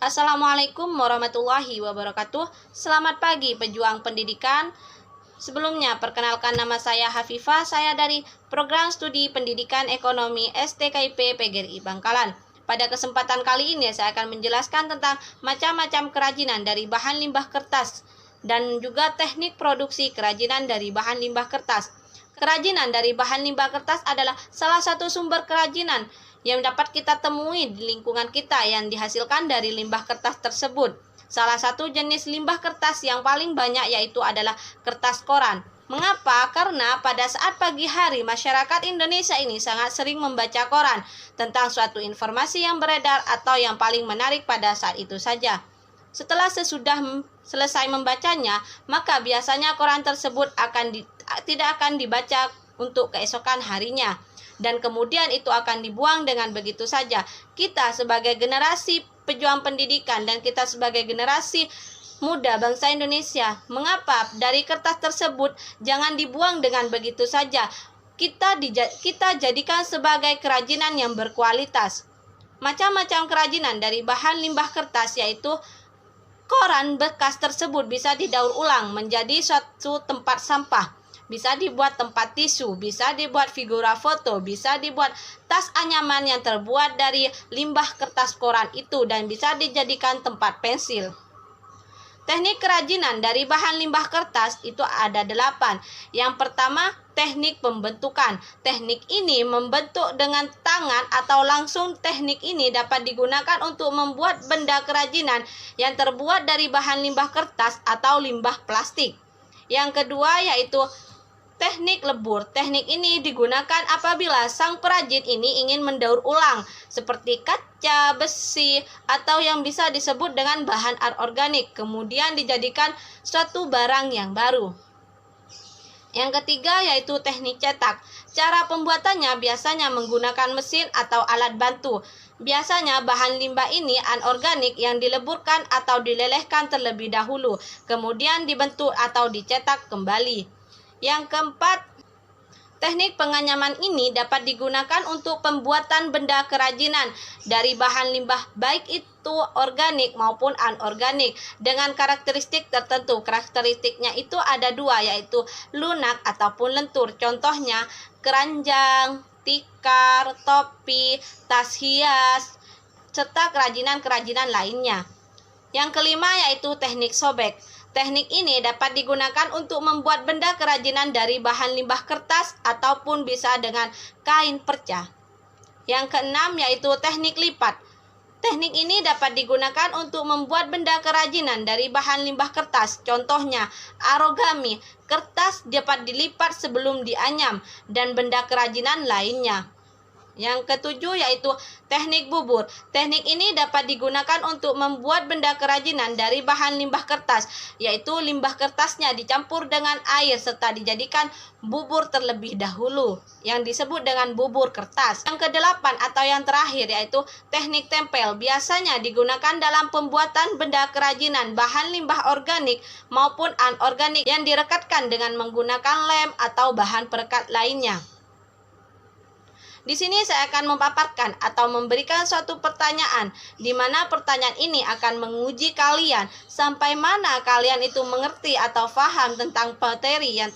Assalamualaikum warahmatullahi wabarakatuh. Selamat pagi pejuang pendidikan. Sebelumnya, perkenalkan nama saya Hafifah. Saya dari Program Studi Pendidikan Ekonomi STKIP PGRI Bangkalan. Pada kesempatan kali ini saya akan menjelaskan tentang macam-macam kerajinan dari bahan limbah kertas dan juga teknik produksi kerajinan dari bahan limbah kertas. Kerajinan dari bahan limbah kertas adalah salah satu sumber kerajinan yang dapat kita temui di lingkungan kita yang dihasilkan dari limbah kertas tersebut. Salah satu jenis limbah kertas yang paling banyak yaitu adalah kertas koran. Mengapa? Karena pada saat pagi hari masyarakat Indonesia ini sangat sering membaca koran tentang suatu informasi yang beredar atau yang paling menarik pada saat itu saja. Setelah sesudah selesai membacanya, maka biasanya koran tersebut tidak akan dibaca untuk keesokan harinya. Dan kemudian itu akan dibuang dengan begitu saja. Kita sebagai generasi pejuang pendidikan dan kita sebagai generasi muda bangsa Indonesia, mengapa dari kertas tersebut jangan dibuang dengan begitu saja? Kita jadikan sebagai kerajinan yang berkualitas. Macam-macam kerajinan dari bahan limbah kertas yaitu koran bekas tersebut bisa didaur ulang menjadi suatu tempat sampah. Bisa dibuat tempat tisu, bisa dibuat figura foto, bisa dibuat tas anyaman yang terbuat dari limbah kertas koran itu dan bisa dijadikan tempat pensil. Teknik kerajinan dari bahan limbah kertas itu ada 8. Yang pertama, teknik pembentukan. Teknik ini membentuk dengan tangan atau langsung teknik ini dapat digunakan untuk membuat benda kerajinan yang terbuat dari bahan limbah kertas atau limbah plastik. Yang kedua yaitu teknik lebur. Teknik ini digunakan apabila sang perajin ini ingin mendaur ulang seperti kaca, besi, atau yang bisa disebut dengan bahan anorganik, kemudian dijadikan suatu barang yang baru. Yang ketiga yaitu teknik cetak. Cara pembuatannya biasanya menggunakan mesin atau alat bantu. Biasanya bahan limbah ini anorganik yang dileburkan atau dilelehkan terlebih dahulu, kemudian dibentuk atau dicetak kembali. Yang keempat, teknik penganyaman ini dapat digunakan untuk pembuatan benda kerajinan dari bahan limbah baik itu organik maupun anorganik dengan karakteristik tertentu. Karakteristiknya itu ada 2 yaitu lunak ataupun lentur. Contohnya keranjang, tikar, topi, tas hias, serta kerajinan-kerajinan lainnya. Yang kelima yaitu teknik sobek. Teknik ini dapat digunakan untuk membuat benda kerajinan dari bahan limbah kertas ataupun bisa dengan kain perca. Yang keenam yaitu teknik lipat. Teknik ini dapat digunakan untuk membuat benda kerajinan dari bahan limbah kertas. Contohnya origami, kertas dapat dilipat sebelum dianyam, dan benda kerajinan lainnya. Yang ketujuh yaitu teknik bubur. Teknik ini dapat digunakan untuk membuat benda kerajinan dari bahan limbah kertas, yaitu limbah kertasnya dicampur dengan air serta dijadikan bubur terlebih dahulu, yang disebut dengan bubur kertas. Yang kedelapan atau yang terakhir yaitu teknik tempel. Biasanya digunakan dalam pembuatan benda kerajinan bahan limbah organik maupun anorganik yang direkatkan dengan menggunakan lem atau bahan perekat lainnya. Di sini saya akan memaparkan atau memberikan suatu pertanyaan, di mana pertanyaan ini akan menguji kalian sampai mana kalian itu mengerti atau paham tentang materi yang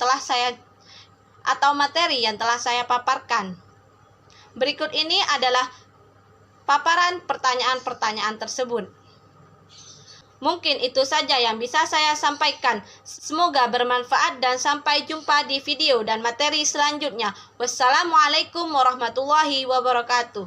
telah saya paparkan. Berikut ini adalah paparan pertanyaan-pertanyaan tersebut. Mungkin itu saja yang bisa saya sampaikan. Semoga bermanfaat dan sampai jumpa di video dan materi selanjutnya. Wassalamualaikum warahmatullahi wabarakatuh.